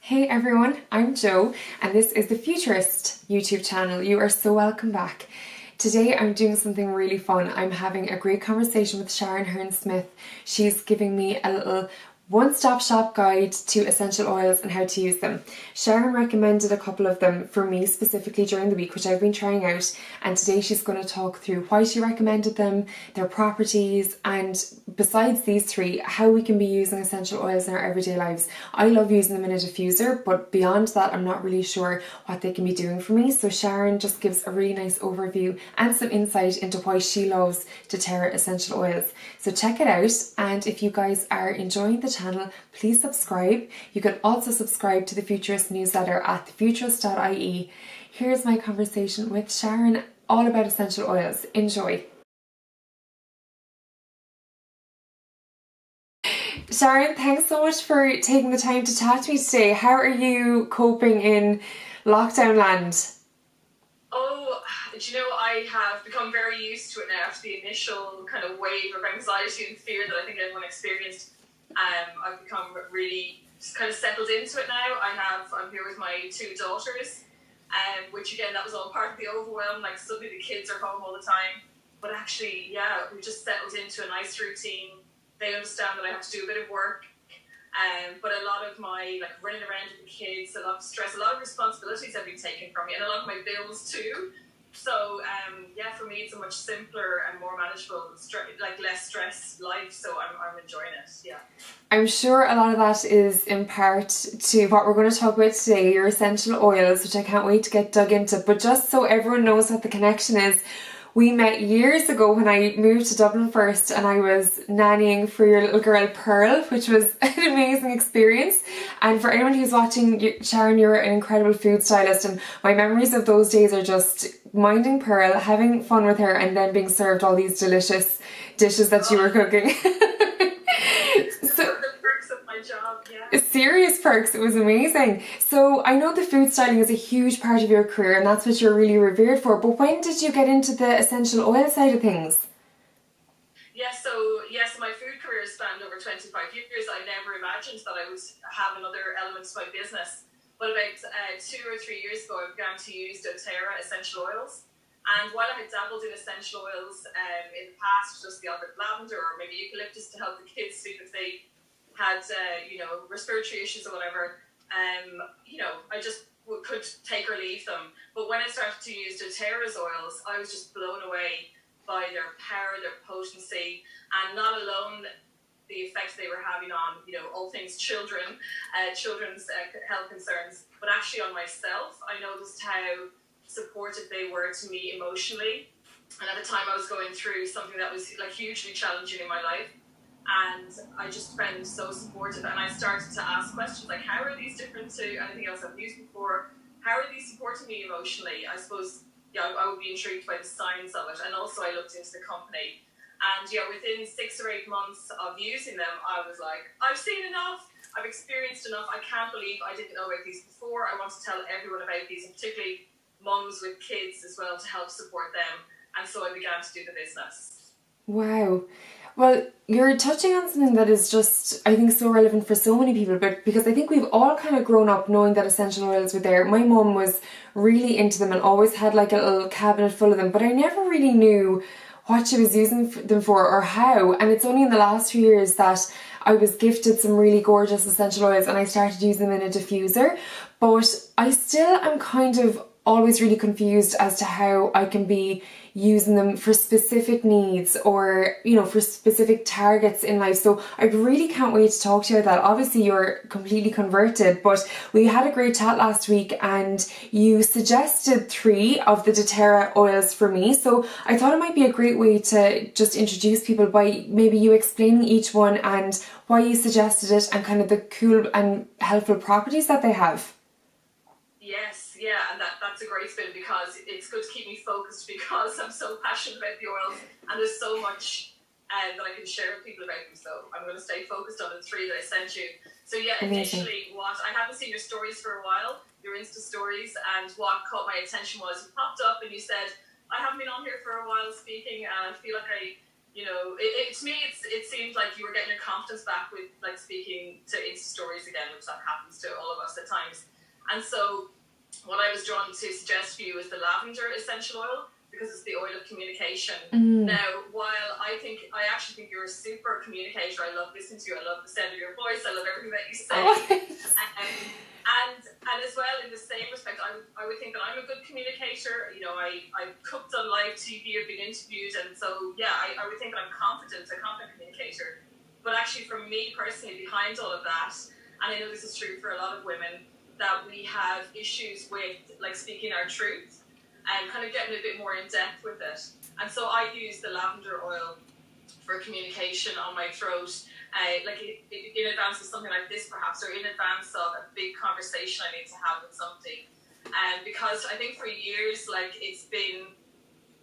Hey everyone, I'm Jo and this is the Futurist YouTube channel. You are so welcome back. Today I'm doing something really fun. I'm having a great conversation with Sharon Hearne-Smith. She's giving me a little one-stop shop guide to essential oils and how to use them. Sharon recommended a couple of them for me specifically during the week, which I've been trying out, and today she's going to talk through why she recommended them, their properties, and besides these three, how we can be using essential oils in our everyday lives. I love using them in a diffuser, but beyond that I'm not really sure what they can be doing for me, so Sharon just gives a really nice overview and some insight into why she loves doTERRA essential oils. So check it out, and if you guys are enjoying the channel, please subscribe. You can also subscribe to the Futurist newsletter at thefuturist.ie. Here's my conversation with Sharon all about essential oils. Enjoy. Sharon, thanks so much for taking the time to chat to me today. How are you coping in lockdown land? Oh, do you know, I have become very used to it now after the initial kind of wave of anxiety and fear that I think everyone experienced. I've become really just kind of settled into it now. I'm here with my two daughters, which again, that was all part of the overwhelm, like suddenly the kids are home all the time. But actually, yeah, we've just settled into a nice routine. They understand that I have to do a bit of work. But a lot of my like running around with the kids, a lot of stress, a lot of responsibilities have been taken from me, and a lot of my bills too. So yeah, for me it's a much simpler and more manageable, less stress life. So I'm enjoying it. Yeah. I'm sure a lot of that is in part to what we're going to talk about today, your essential oils, which I can't wait to get dug into. But just so everyone knows what the connection is, we met years ago when I moved to Dublin first, and I was nannying for your little girl Pearl, which was an amazing experience. And for anyone who's watching, Sharon, you're an incredible food stylist, and my memories of those days are just minding Pearl, having fun with her, and then being served all these delicious dishes that you were cooking. The perks of my job, yeah. Serious perks, it was amazing. So I know the food styling is a huge part of your career and that's what you're really revered for, but when did you get into the essential oil side of things? So my food career spanned over 25 years. I never imagined that I would have another element to my business. But about 2 or 3 years ago, I began to use doTERRA essential oils. And while I had dabbled in essential oils in the past, just the odd bit of lavender or maybe eucalyptus to help the kids sleep if they had respiratory issues or whatever, I just could take or leave them. But when I started to use doTERRA's oils, I was just blown away by their power, their potency, and not alone the effects they were having on, all things children's health concerns, but actually on myself. I noticed how supportive they were to me emotionally. And at the time I was going through something that was like hugely challenging in my life. And I just found them so supportive, and I started to ask questions like, how are these different to anything else I've used before? How are these supporting me emotionally? I suppose, I would be intrigued by the science of it. And also I looked into the company, and within 6 or 8 months of using them, I was like, I've seen enough, I've experienced enough, I can't believe I didn't know about these before. I want to tell everyone about these, and particularly mums with kids as well, to help support them. And so I began to do the business. Wow. Well, you're touching on something that is just, I think, so relevant for so many people, but because I think we've all kind of grown up knowing that essential oils were there. My mum was really into them and always had like a little cabinet full of them, but I never really knew what she was using them for or how. And it's only in the last few years that I was gifted some really gorgeous essential oils and I started using them in a diffuser. But I still am kind of always really confused as to how I can be using them for specific needs or for specific targets in life. So I really can't wait to talk to you about that. Obviously you're completely converted, but we had a great chat last week and you suggested 3 of the doTERRA oils for me, so I thought it might be a great way to just introduce people by maybe you explaining each one and why you suggested it and kind of the cool and helpful properties that they have. Yes, yeah, and that's a great spin because it's good to keep me focused because I'm so passionate about the oils and there's so much that I can share with people about them. So I'm going to stay focused on the 3 that I sent you. So yeah, initially I haven't seen your stories for a while, your Insta stories, and what caught my attention was you popped up and you said, I haven't been on here for a while speaking and I feel like I To me, it seemed like you were getting your confidence back with like speaking to Insta stories again, which that happens to all of us at times. And so what I was drawn to suggest for you is the Lavender Essential Oil, because it's the oil of communication. Now, while I actually think you're a super communicator, I love listening to you, I love the sound of your voice, I love everything that you say. And as well, in the same respect, I would think that I'm a good communicator. I've cooked on live TV, I've been interviewed, and so, yeah, I would think that I'm a confident communicator. But actually, for me personally, behind all of that, and I know this is true for a lot of women, that we have issues with, like, speaking our truth and kind of getting a bit more in depth with it. And so I use the lavender oil for communication on my throat, like in advance of something like this perhaps, or in advance of a big conversation I need to have with somebody. Because I think for years, like, it's been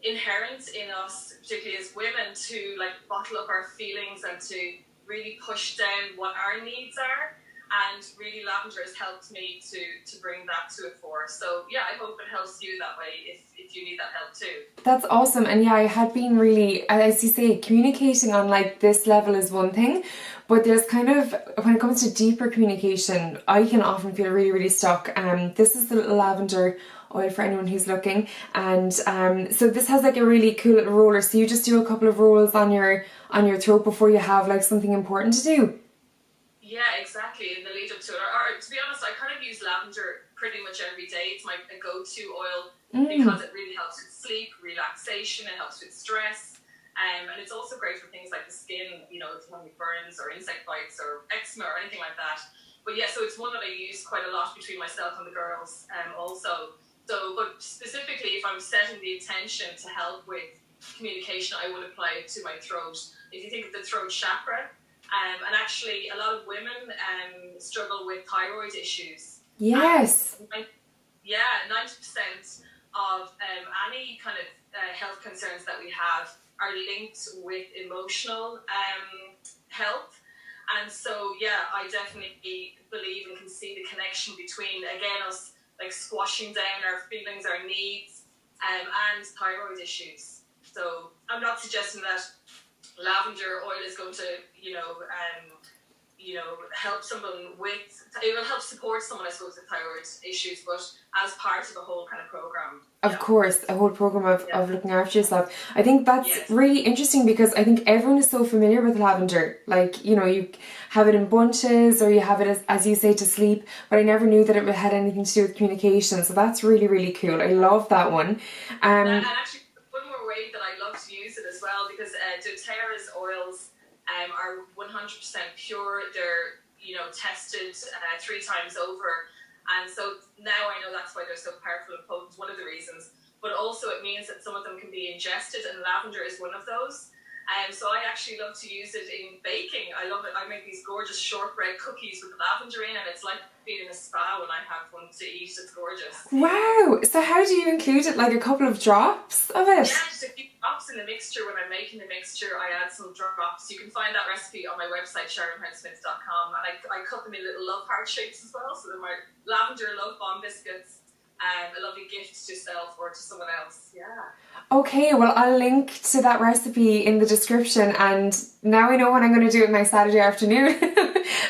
inherent in us, particularly as women, to like bottle up our feelings and to really push down what our needs are. And really, lavender has helped me to bring that to a fore. So yeah, I hope it helps you that way if you need that help too. That's awesome. And yeah, I had been really, as you say, communicating on like this level is one thing, but there's kind of, when it comes to deeper communication, I can often feel really, really stuck. This is the little lavender oil for anyone who's looking, and so this has like a really cool little roller. So you just do a couple of rolls on your throat before you have like something important to do. Yeah, exactly. In the lead up to it, or to be honest, I kind of use lavender pretty much every day. It's my go-to oil because it really helps with sleep, relaxation. It helps with stress, and it's also great for things like the skin. If one burns or insect bites or eczema or anything like that. But yeah, so it's one that I use quite a lot between myself and the girls, also. So, but specifically, if I'm setting the intention to help with communication, I would apply it to my throat. If you think of the throat chakra. And actually, a lot of women struggle with thyroid issues. Yes. 90% of any kind of health concerns that we have are linked with emotional health. And so, yeah, I definitely believe and can see the connection between, again, us like squashing down our feelings, our needs, and thyroid issues. So I'm not suggesting that lavender oil is going to, help someone with, it will help support someone, I suppose, with thyroid issues, but as part of a whole kind of program. Of course, a whole program of looking after yourself. I think that's really interesting because I think everyone is so familiar with lavender. Like, you have it in bunches or you have it, as you say, to sleep, but I never knew that it had anything to do with communication. So that's really, really cool. I love that one. And actually, one more way that I love to use it as well, because doTERRA's oils are 100% pure. They're tested 3 times over, and so now I know that's why they're so powerful and potent. One of the reasons, but also it means that some of them can be ingested, and lavender is one of those. So I actually love to use it in baking. I love it. I make these gorgeous shortbread cookies with lavender in, and it's like being in a spa when I have one to eat. It's gorgeous. Wow! So how do you include it? Like a couple of drops of it? Yeah, just a few drops in the mixture. When I'm making the mixture, I add some drops. You can find that recipe on my website, SharonHearne-Smith.com, and I cut them in little love heart shapes as well. So they're my lavender love bomb biscuits. A lovely gift to yourself or to someone else. Yeah. Okay, well, I'll link to that recipe in the description, and now I know what I'm going to do with my Saturday afternoon.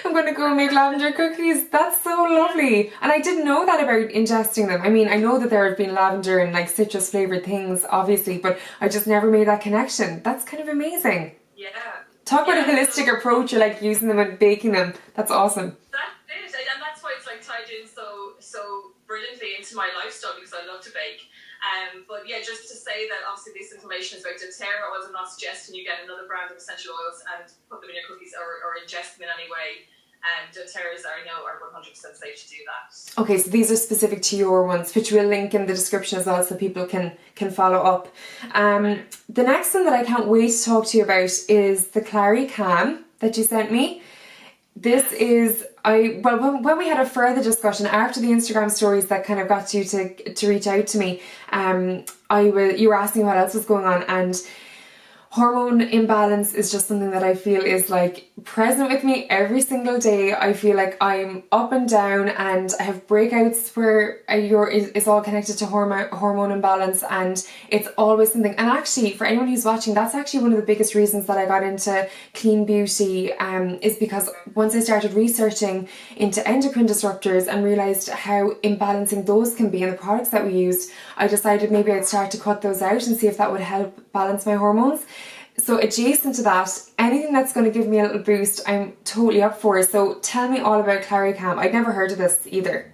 I'm going to go and make lavender cookies. That's so lovely. And I didn't know that about ingesting them. I mean, I know that there have been lavender and like citrus flavored things, obviously, but I just never made that connection. That's kind of amazing. Yeah. Talk about a holistic approach, you like using them and baking them. That's awesome. That's it, and that's why it's like tied in so brilliantly into my lifestyle, because I love to bake. But yeah, just to say that obviously this information is about doTERRA oils. I'm not suggesting you get another brand of essential oils and put them in your cookies or ingest them in any way. doTERRA's I know are 100% safe to do that. Okay, so these are specific to your ones, which we'll link in the description as well so people can follow up. The next one that I can't wait to talk to you about is the Clary Cam that you sent me. This is, when we had a further discussion after the Instagram stories that kind of got you to reach out to me, you were asking what else was going on, and hormone imbalance is just something that I feel is like present with me every single day. I feel like I'm up and down, and I have breakouts where it's all connected to hormone imbalance, and it's always something. And actually, for anyone who's watching, that's actually one of the biggest reasons that I got into clean beauty, is because once I started researching into endocrine disruptors and realised how imbalancing those can be in the products that we used, I decided maybe I'd start to cut those out and see if that would help balance my hormones. So adjacent to that, anything that's going to give me a little boost, I'm totally up for. So tell me all about Claricam. I'd never heard of this either.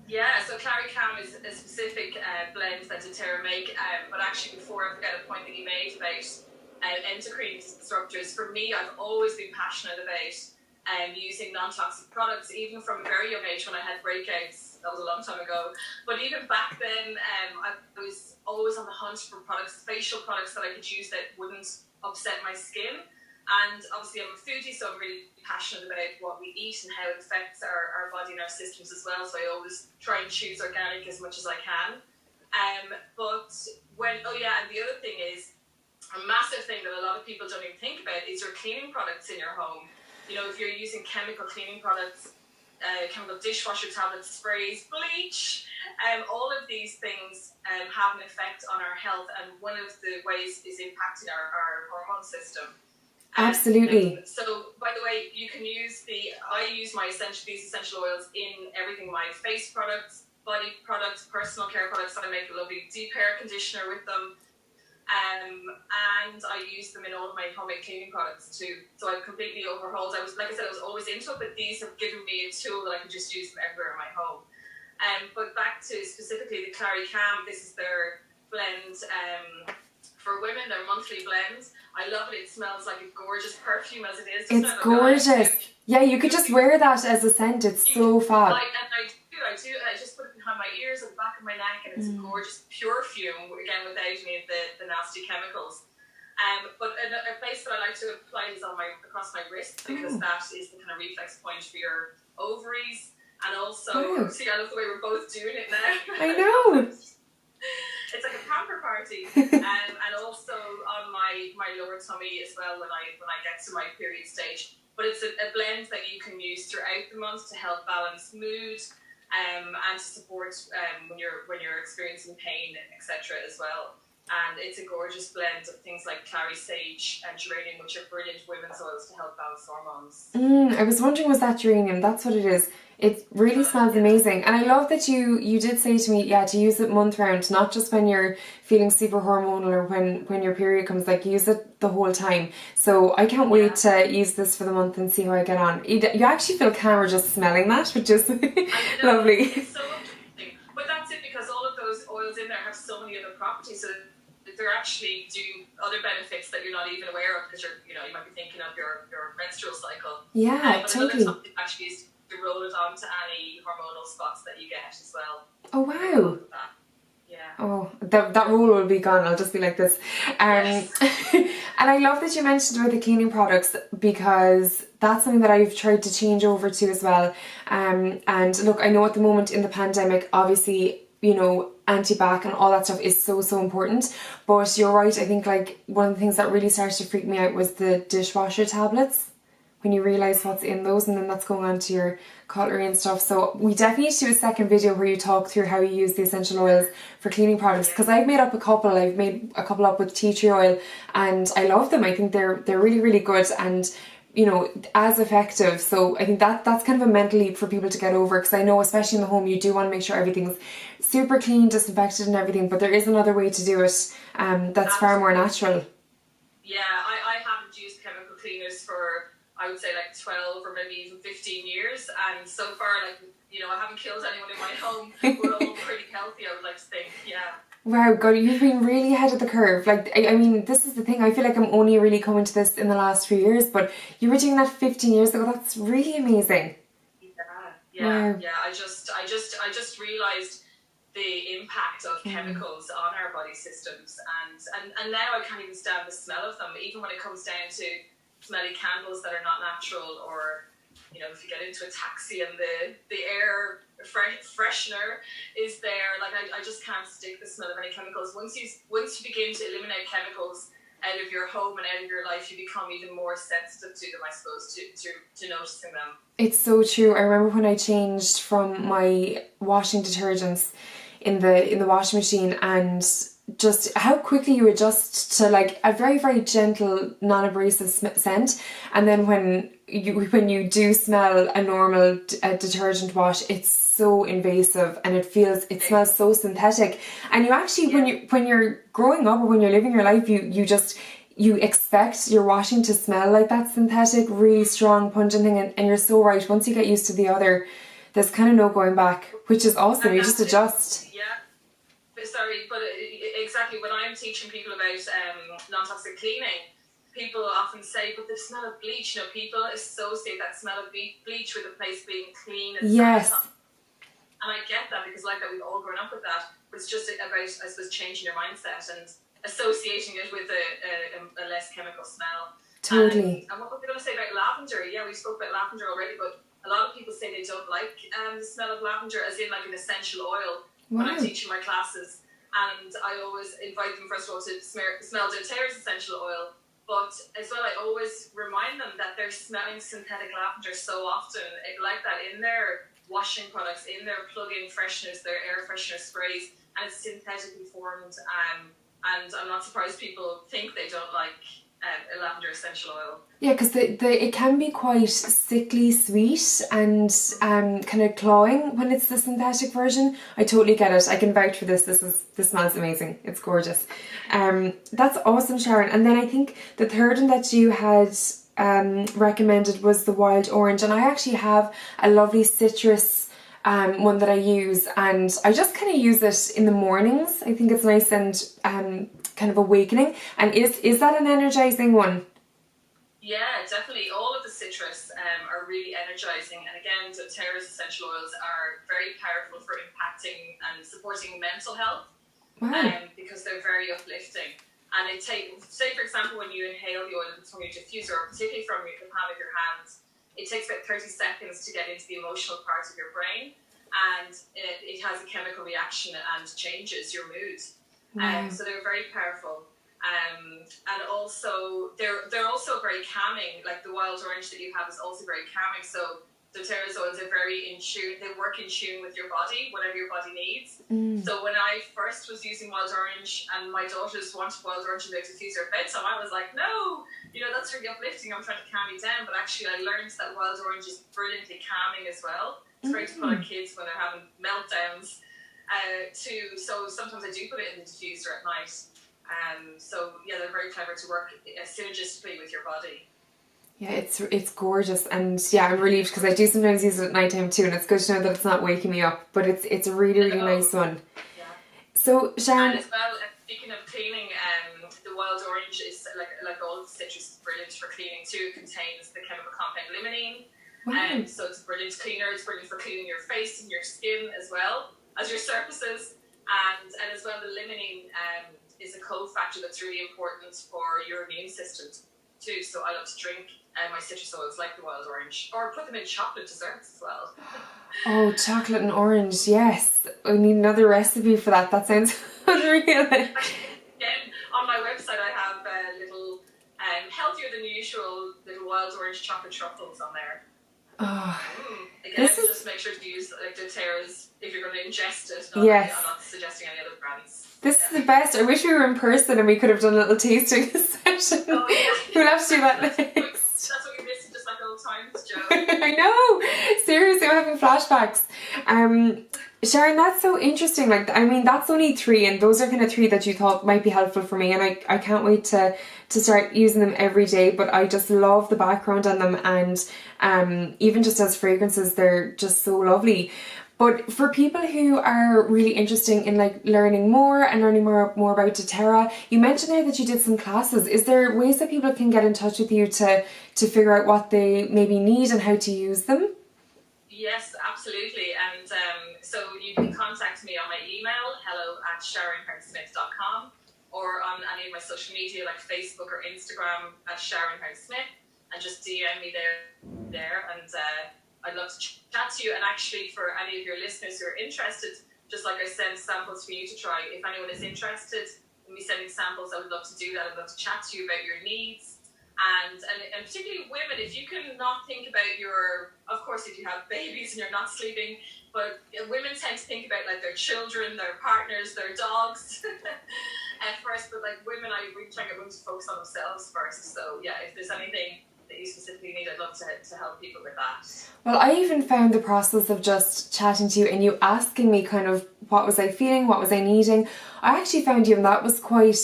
Yeah, so Claricam is a specific blend that doTERRA make, but actually before I forget a point that you made about endocrine disruptors, for me, I've always been passionate about using non-toxic products, even from a very young age when I had breakouts. That was a long time ago. But even back then, I was always on the hunt for products, facial products that I could use that wouldn't upset my skin. And obviously I'm a foodie, so I'm really passionate about what we eat and how it affects our body and our systems as well. So I always try and choose organic as much as I can. And the other thing is, a massive thing that a lot of people don't even think about is your cleaning products in your home. You know, if you're using chemical cleaning products, chemical dishwasher tablets, sprays, bleach, all of these things have an effect on our health, and one of the ways is impacting our hormone system. Absolutely. So, by the way, you can I use these essential oils in everything: my face products, body products, personal care products. I make a lovely deep hair conditioner with them. And I use them in all of my homemade cleaning products too. So I've completely overhauled. I was always into it, but these have given me a tool that I can just use them everywhere in my home. But back to specifically the Claricam, this is their blend for women, their monthly blend. I love it. It smells like a gorgeous perfume as it is. It's gorgeous. Yeah, you could just wear that as a scent. It's so fab. I do. I just put it behind my ears and the back of my neck, and it's a gorgeous pure fume, again, without any of the nasty chemicals. But a place that I like to apply is across my wrist, because that is the kind of reflex point for your ovaries. And also, see, I love the way we're both doing it now. I know. It's like a pamper party. And also on my lower tummy as well when I get to my period stage. But it's a blend that you can use throughout the month to help balance mood, and to support when you're experiencing pain, etc. as well. And it's a gorgeous blend of things like clary sage and geranium, which are brilliant women's oils to help balance hormones. I was wondering, was that geranium? That's what it is. It really smells amazing. And I love that you did say to me, to use it month round, not just when you're feeling super hormonal or when your period comes, like use it the whole time. So I can't wait to use this for the month and see how I get on. You actually feel calmer just smelling that, which is lovely. It's so interesting. But that's it, because all of those oils in there have so many other properties. So they're actually doing other benefits that you're not even aware of, because you might be thinking of your menstrual cycle. Yeah, but totally. another topic actually is to roll it onto any hormonal spots that you get as well. Oh wow. Yeah. Oh, that roll will be gone. I'll just be like this. Yes. And I love that you mentioned about the cleaning products, because that's something that I've tried to change over to as well. And look, I know at the moment in the pandemic, obviously, anti-bac and all that stuff is so important. But you're right, I think like one of the things that really started to freak me out was the dishwasher tablets, when you realise what's in those, and then that's going on to your cutlery and stuff. So we definitely need to do a second video where you talk through how you use the essential oils for cleaning products, because I've made a couple up with tea tree oil, and I love them. I think they're really, really good and as effective. So I think that's kind of a mental leap for people to get over, because I know especially in the home you do want to make sure everything's super clean, disinfected and everything, but there is another way to do it that's far more natural. Yeah, I haven't used chemical cleaners for, I would say, like 12 or maybe even 15 years, and so far, I haven't killed anyone in my home. We're all pretty healthy, I would like to think. Yeah. Wow, God, you've been really ahead of the curve. Like, I mean, this is the thing. I feel like I'm only really coming to this in the last few years, but you were doing that 15 years ago. That's really amazing. Yeah. I just realised the impact of chemicals on our body systems, and now I can't even stand the smell of them. Even when it comes down to smelly candles that are not natural, or if you get into a taxi and the air freshener is there, like I just can't stick the smell of any chemicals. Once you begin to eliminate chemicals out of your home and out of your life, you become even more sensitive to them, I suppose, to noticing them. It's so true. I remember when I changed from my washing detergents in the washing machine, and just how quickly you adjust to like a very, very gentle, non-abrasive scent, and then when you do smell a normal detergent wash, it's so invasive and it smells so synthetic. And you actually, when you're growing up or when you're living your life, you expect your washing to smell like that synthetic, really strong, pungent thing, and you're so right. Once you get used to the other, there's kind of no going back, which is awesome. You just adjust. Yeah. Sorry, but exactly when I'm teaching people about non-toxic cleaning, people often say, but the smell of bleach, people associate that smell of bleach with a place being clean and yes. sanitized. And I get that, because like that, we've all grown up with that. But it's just about, I suppose, changing your mindset and associating it with a less chemical smell. Totally. And what was I going to say about lavender? Yeah, we spoke about lavender already, but a lot of people say they don't like the smell of lavender, as in like an essential oil, when I'm teaching my classes. And I always invite them, first of all, to smell doTERRA's essential oil. But as well, I always remind them that they're smelling synthetic lavender so often, like that, in their washing products, in their plug-in fresheners, their air freshener sprays, and it's synthetically formed. And I'm not surprised people think they don't like a lavender essential oil. Yeah, because it can be quite sickly sweet and kind of cloying when it's the synthetic version. I totally get it. I can vouch for this. This smells amazing. It's gorgeous. That's awesome, Sharon. And then I think the third one that you had recommended was the wild orange, and I actually have a lovely citrus one that I use, and I just kind of use it in the mornings. I think it's nice and kind of awakening. And is that an energizing one? Yeah, definitely. All of the citrus are really energizing, and again, doTERRA's essential oils are very powerful for impacting and supporting mental health. Wow. Because they're very uplifting. And say for example, when you inhale the oil from your diffuser, or particularly from the palm of your hands, it takes about 30 seconds to get into the emotional part of your brain, and it has a chemical reaction and changes your mood. Wow. So they're very powerful. And also, they're also very calming. Like the wild orange that you have is also very calming. So doTERRA's oils are very in tune. They work in tune with your body, whatever your body needs. So when I first was using wild orange, and my daughters wanted wild orange in their diffuser at bedtime, I was like, no, that's really uplifting. I'm trying to calm you down. But actually, I learned that wild orange is brilliantly calming as well. It's great to put on kids when they're having meltdowns. So sometimes I do put it in the diffuser at night. So yeah, they're very clever to work synergistically with your body. Yeah, it's gorgeous, and yeah, I'm relieved because I do sometimes use it at night time too, and it's good to know that it's not waking me up. But it's a really, really nice one. Yeah. So Sharon, and as well, speaking of cleaning, the wild orange is like all the citrus is brilliant for cleaning too. It contains the chemical compound limonene. wow. So it's a brilliant cleaner. It's brilliant for cleaning your face and your skin as well as your surfaces. And as well, the limonene is a cofactor that's really important for your immune system too. So I love to drink my citrus oils like the wild orange, or put them in chocolate desserts as well. Oh, chocolate and orange, yes. I need another recipe for that. That sounds unreal. Again, on my website I have little healthier than usual little wild orange chocolate truffles on there. Oh, again, just make sure to use like doTERRA's if you're going to ingest it. Yes. I'm not suggesting any other brands. This is the best. I wish we were in person and we could have done a little tasting session. Oh, yeah. We'll have to do that next. That's what you're missing, just like old times, Joe. I know. Seriously, I'm having flashbacks. Sharon, that's so interesting. That's only 3, and those are kind of 3 that you thought might be helpful for me, and I can't wait to start using them every day. But I just love the background on them, and even just as fragrances, they're just so lovely. But for people who are really interested in learning more more about doTERRA, you mentioned there that you did some classes. Is there ways that people can get in touch with you to figure out what they maybe need and how to use them? Yes, absolutely. And so you can contact me on my email, hello@SharonHearne-Smith.com, or on any of my social media like Facebook or Instagram at Sharon Hearne-Smith, and just DM me there. And I'd love to chat to you. And actually, for any of your listeners who are interested, just like I send samples for you to try, if anyone is interested, me sending samples, I would love to do that. I'd love to chat to you about your needs. And particularly women, if you can not think about of course, if you have babies and you're not sleeping, but women tend to think about like their children, their partners, their dogs at first. But like women, I really try to get women to focus on themselves first. So yeah, if there's anything that you specifically need, I'd love to help people with that. Well, I even found the process of just chatting to you and you asking me kind of what was I feeling, what was I needing, I actually found you, and that was quite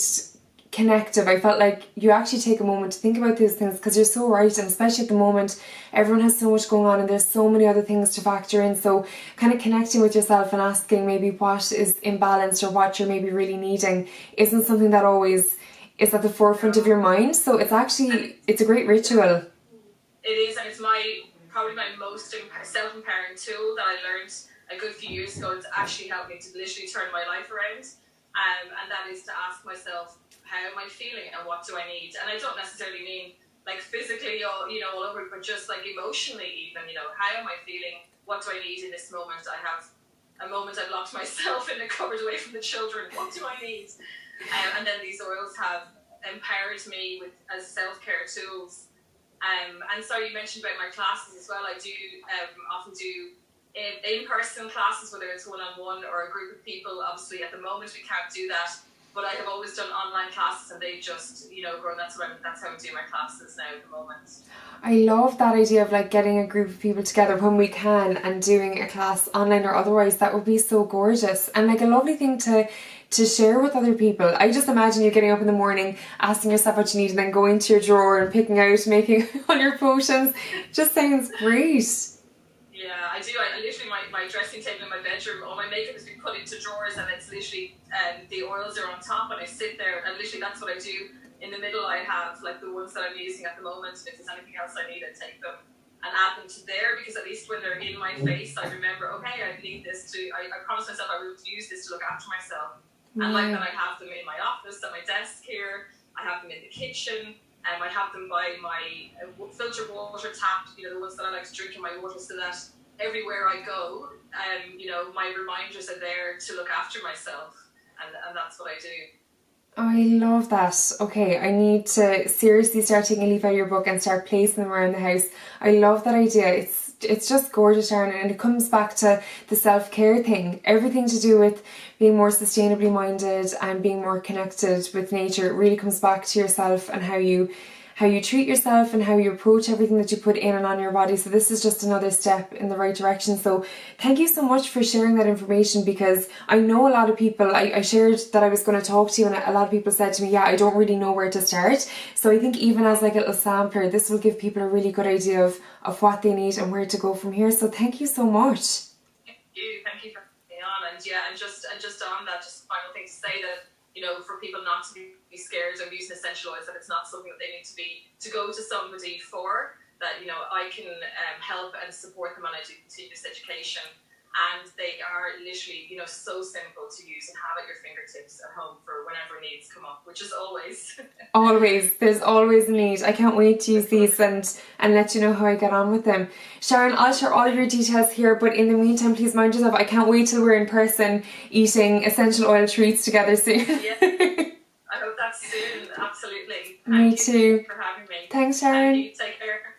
connective. I felt like you actually take a moment to think about those things, because you're so right, and especially at the moment everyone has so much going on and there's so many other things to factor in. So kind of connecting with yourself and asking maybe what is imbalanced or what you're maybe really needing isn't something that always is at the forefront of your mind. So it's a great ritual. It is, and it's probably my most self-empowering tool that I learned a good few years ago. It's actually helped me to literally turn my life around, and that is to ask myself, how am I feeling and what do I need? And I don't necessarily mean like physically all over, but just like emotionally even, how am I feeling? What do I need in this moment? I have a moment I've locked myself in a cupboard away from the children. What do I need? And then these oils have empowered me as self-care tools. And so you mentioned about my classes as well. I do often do in-person classes, whether it's one-on-one or a group of people. Obviously at the moment we can't do that, but I have always done online classes, and they've just, grown. That's how I do my classes now at the moment. I love that idea of like getting a group of people together when we can and doing a class online or otherwise. That would be so gorgeous and like a lovely thing to share with other people. I just imagine you getting up in the morning, asking yourself what you need, and then going to your drawer and picking out, making all your potions. Just sounds great. Yeah, I do. I literally, my dressing table in my bedroom, all my makeup has been put into drawers, and it's literally, the oils are on top, and I sit there, and literally that's what I do. In the middle, I have like the ones that I'm using at the moment. If there's anything else I need, I take them and add them to there, because at least when they're in my face, I remember, okay, I need this I promised myself I would use this to look after myself. And like that, I have them in my office, at my desk here, I have them in the kitchen, and I have them by my filtered water tap, the ones that I like to drink in my water, so that everywhere I go, my reminders are there to look after myself, and that's what I do. I love that. Okay, I need to seriously start taking a leaf out of your book and start placing them around the house. I love that idea. It's just gorgeous, Sharon, and it comes back to the self-care thing. Everything to do with being more sustainably minded and being more connected with nature. It really comes back to yourself and how you treat yourself and how you approach everything that you put in and on your body. So this is just another step in the right direction. So thank you so much for sharing that information, because I know a lot of people, I shared that I was going to talk to you, and a lot of people said to me, yeah, I don't really know where to start. So I think even as like a little sampler, this will give people a really good idea of what they need and where to go from here. So thank you so much. Thank you for having me on. And just on that, just final thing to say that, for people not to be scared of using essential oils, that it's not something that they need to go to somebody for, that, I can help and support them, and I do continuous education. And they are literally, so simple to use and have at your fingertips at home for whenever needs come up, which is always. Always. There's always a need. I can't wait to use these and let you know how I get on with them. Sharon, I'll share all of your details here, but in the meantime, please mind yourself. I can't wait till we're in person eating essential oil treats together soon. Yeah. I hope that's soon. Absolutely. Me too. Thank you for having me. Thanks, Sharon. Thank you. Take care.